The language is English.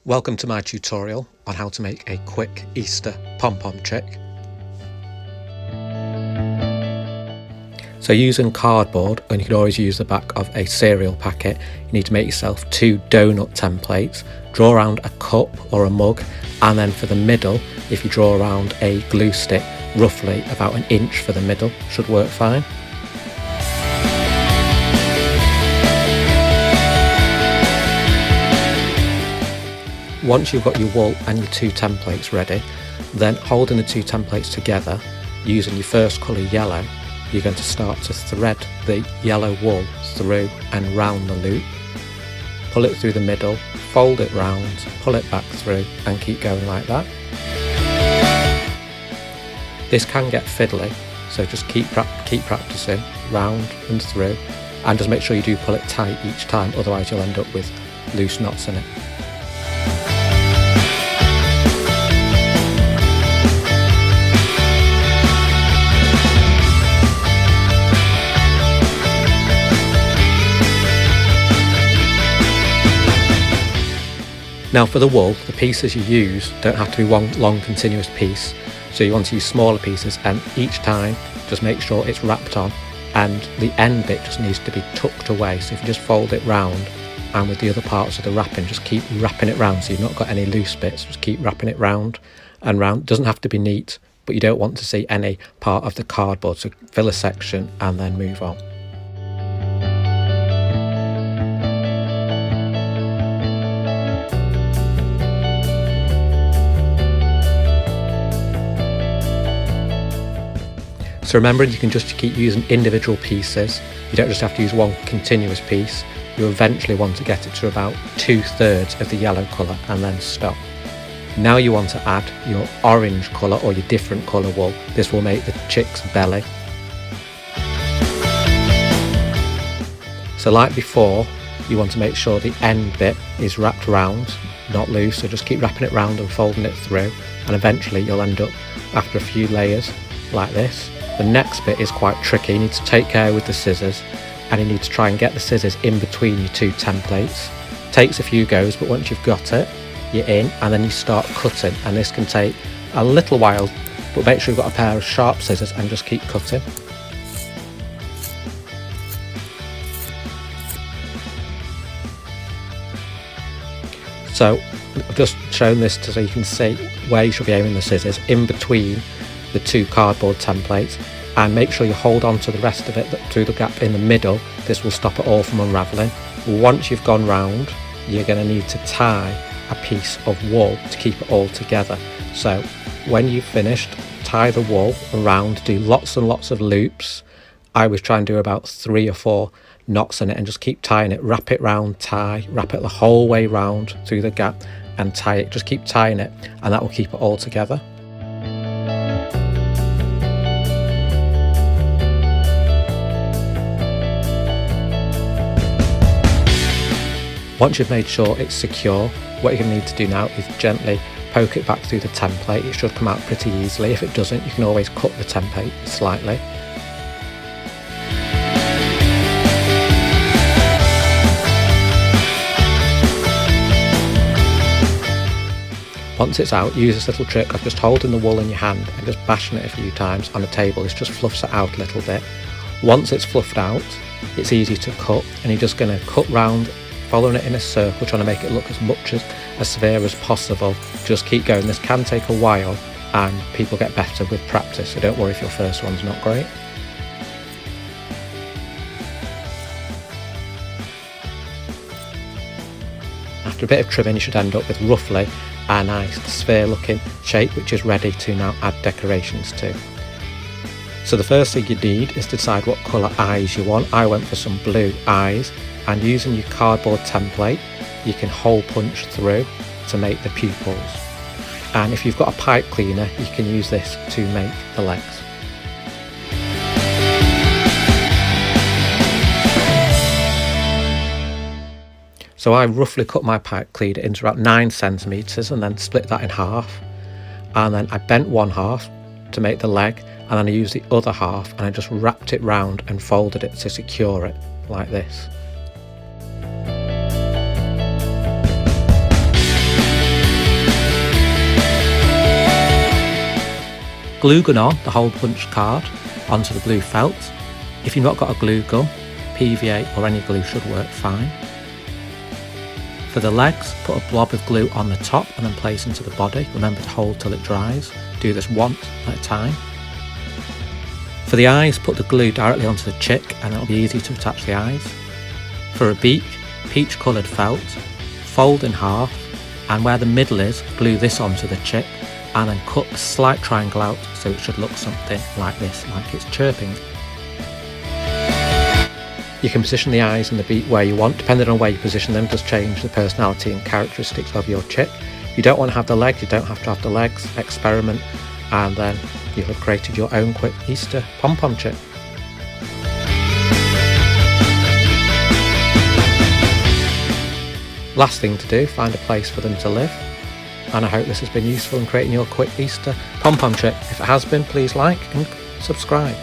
Welcome to my tutorial on how to make a quick Easter pom-pom chick. So using cardboard, and you can always use the back of a cereal packet, you need to make yourself 2 donut templates. Draw around a cup or a mug, and then for the middle, if you draw around a glue stick, roughly about 1 inch for the middle, should work fine. Once you've got your wool and your 2 templates ready, then holding the 2 templates together, using your first colour yellow, you're going to start to thread the yellow wool through and round the loop. Pull it through the middle, fold it round, pull it back through, and keep going like that. This can get fiddly, so just keep practicing round and through, and just make sure you do pull it tight each time, otherwise you'll end up with loose knots in it. Now for the wool, the pieces you use don't have to be one long continuous piece, so you want to use smaller pieces, and each time just make sure it's wrapped on, and the end bit just needs to be tucked away. So if you just fold it round, and with the other parts of the wrapping, just keep wrapping it round so you've not got any loose bits, just keep wrapping it round and round. It doesn't have to be neat, but you don't want to see any part of the cardboard, so fill a section and then move on. So remembering you can just keep using individual pieces, you don't just have to use one continuous piece. You eventually want to get it to about 2/3 of the yellow colour and then stop. Now you want to add your orange colour or your different colour wool. This will make the chick's belly. So like before, you want to make sure the end bit is wrapped round, not loose, so just keep wrapping it round and folding it through, and eventually you'll end up, after a few layers, like this. The next bit is quite tricky. You need to take care with the scissors, and you need to try and get the scissors in between your 2 templates. Takes a few goes, but once you've got it, you're in, and then you start cutting, and this can take a little while, but make sure you've got a pair of sharp scissors and just keep cutting. So I've just shown this so you can see where you should be aiming the scissors, in between the 2 cardboard templates, and make sure you hold on to the rest of it through the gap in the middle. This will stop it all from unravelling. Once you've gone round, you're going to need to tie a piece of wool to keep it all together. So when you've finished, tie the wool around, do lots and lots of loops. I always try and do about 3 or 4 knots in it, and just keep tying it, wrap it round, tie, wrap it the whole way round through the gap and tie it. Just keep tying it, and that will keep it all together. Once you've made sure it's secure, what you're going to need to do now is gently poke it back through the template. It should come out pretty easily. If it doesn't, you can always cut the template slightly. Once it's out, use this little trick of just holding the wool in your hand and just bashing it a few times on the table. This just fluffs it out a little bit. Once it's fluffed out, it's easy to cut, and you're just going to cut round, following it in a circle, trying to make it look as much as a sphere as possible. Just keep going. This can take a while, and people get better with practice, so don't worry if your first one's not great. After a bit of trimming, you should end up with roughly a nice sphere looking shape, which is ready to now add decorations to. So the first thing you need is to decide what colour eyes you want. I went for some blue eyes, and using your cardboard template, you can hole punch through to make the pupils. And if you've got a pipe cleaner, you can use this to make the legs. So I roughly cut my pipe cleaner into about 9 centimetres and then split that in half. And then I bent one half to make the leg, and then I used the other half and I just wrapped it round and folded it to secure it like this. Glue gun on the hole punch card onto the blue felt. If you've not got a glue gun, PVA or any glue should work fine. For the legs, put a blob of glue on the top and then place into the body. Remember to hold till it dries. Do this once at a time. For the eyes, put the glue directly onto the chick and it'll be easy to attach the eyes. For a beak, peach coloured felt, fold in half, and where the middle is, glue this onto the chick and then cut a slight triangle out so it should look something like this, like it's chirping. You can position the eyes and the beak where you want. Depending on where you position them does change the personality and characteristics of your chick. If you don't want to have the legs, you don't have to have the legs. Experiment, and then you have created your own quick Easter pom pom chick. Last thing to do, find a place for them to live. And I hope this has been useful in creating your quick Easter pom pom chick. If it has been, please like and subscribe.